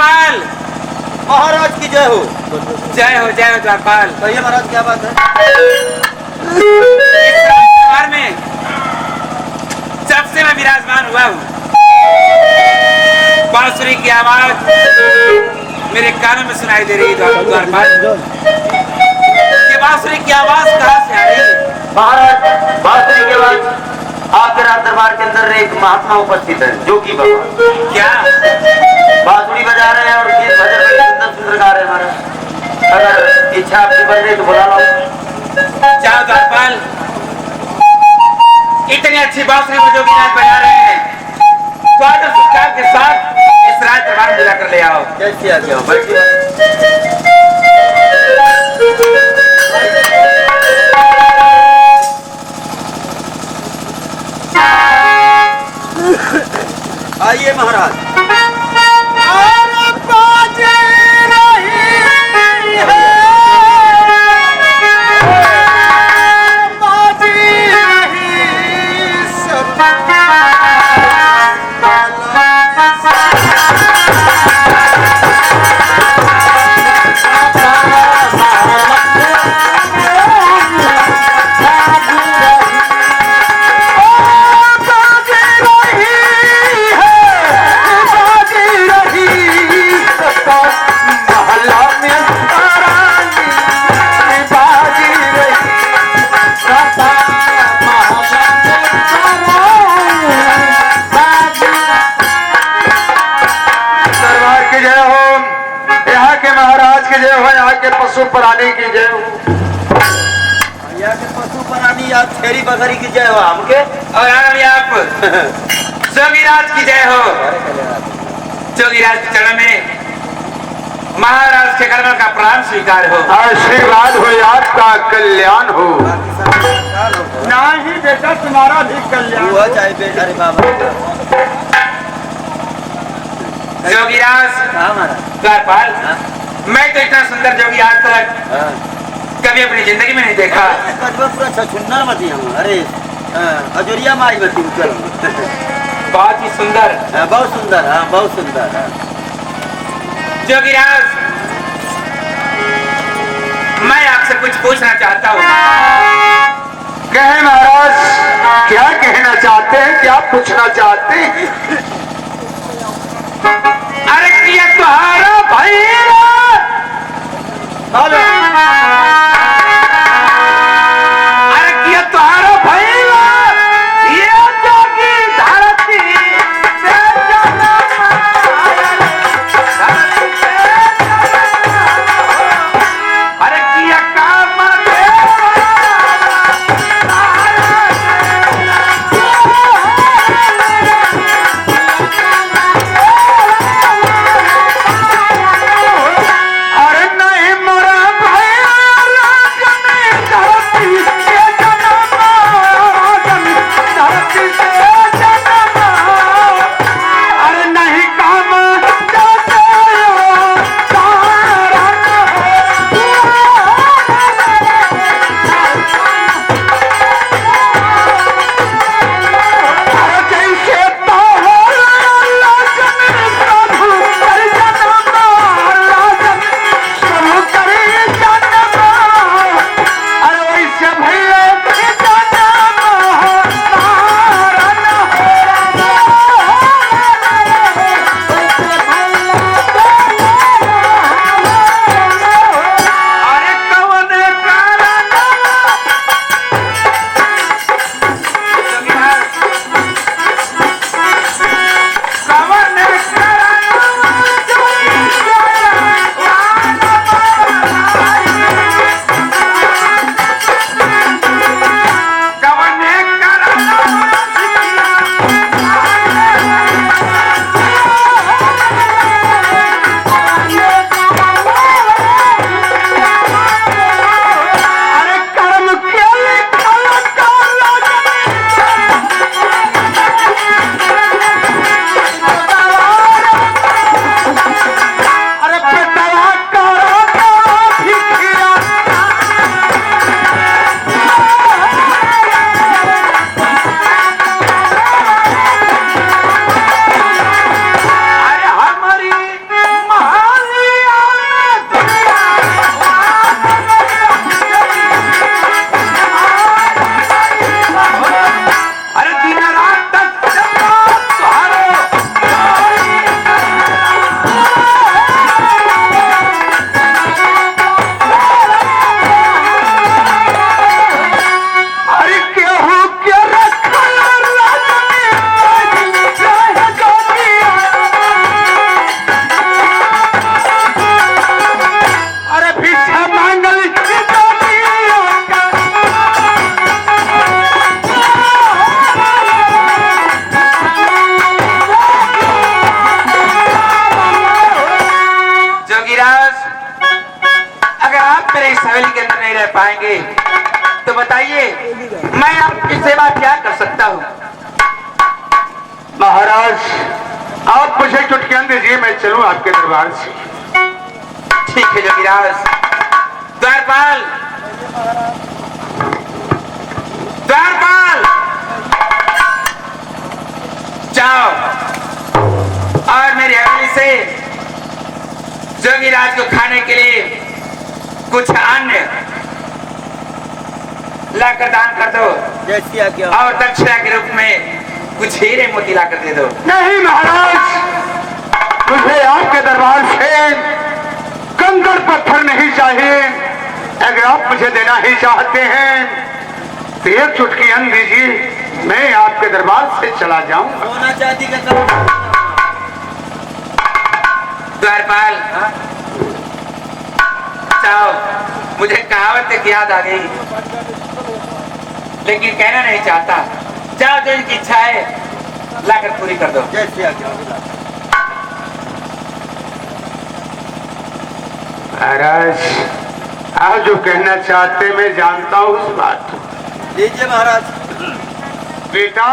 द्वारपाल। महाराज की जय हो। जय हो द्वारपाल। कहिए महाराज क्या बात है? इस दरबार में जब से मैं विराजमान हुआ हूँ, बांसुरी की आवाज मेरे कानों में सुनाई दे रही है द्वारपाल। ये बांसुरी की आवाज कहाँ से आ रही है? महाराज बांसुरी के बाद आपके राज दरबार के अंदर एक महात्मा उपस्थित है, जोगी बाबा। क्या बांसुरी बजा रहे हैं और गीत भजन बड़े सुंदर सुंदर गा रहे हैं महाराज। अगर इच्छा आपकी बन रही तो बुला लो। जाओ द्वारपाल, इतनी अच्छी बांसुरी में जोगी नाथ बजा रहे हैं तो आदर सत्कार के साथ इस राज दरबार में बुला कर ले आओ। कैसी आ गया? बैठिए। आइए महाराज। पशु प्राणी की जय हो। यहाँ के पशु प्राणी आप छेरी बकरी की जय हो हमके, और आप जोगीराज की जय हो। जोगीराज के चरण में महाराज के कलम का प्राण स्वीकार हो। आशीर्वाद हो, आपका कल्याण हो। ना ही बेटा तुम्हारा भी कल्याण हो। चाहे बेटा रे बाबा। जोगीराज द्वारपाल, मैं तो इतना सुंदर जोगी आज तक कभी अपनी जिंदगी में नहीं देखा। पूरा छछुन्ना मत हम। अरे अजोरिया माई मत चलो। बहुत ही सुंदर। बहुत सुंदर। हाँ बहुत सुंदर। जोगीराज, मैं आपसे कुछ पूछना चाहता हूँ। कहे महाराज, क्या कहना चाहते हैं, क्या पूछना चाहते हैं? अरे किया तुम्हारा भाई पाएंगे तो बताइए मैं आपकी सेवा क्या कर सकता हूँ। महाराज आप मुझे चुटकियां दीजिए, मैं चलूं आपके दरबार से। ठीक है जोगीराज। द्वारपाल, द्वारपाल जाओ और मेरी हवेली से जोगीराज को खाने के लिए कुछ अन्न लाकर दान कर दो जैसी आज्ञा। और दक्षिणा के रूप में कुछ हीरे मोती लाकर दे दो। नहीं महाराज, मुझे आपके दरबार से कंकड़ पत्थर नहीं चाहिए। अगर आप मुझे देना ही चाहते हैं तो एक चुटकी अन्न दीजिए, मैं आपके दरबार से चला जाऊं। सोना चांदी का काम। द्वारपाल जाओ, मुझे कहावत एक याद आ गई लेकिन कहना नहीं चाहता। जाओ, जो इनकी इच्छा है लाकर पूरी कर दो। जैसी आज्ञा। महाराज आप जो कहना चाहते मैं जानता हूँ उस बात को। लीजिए महाराज। बेटा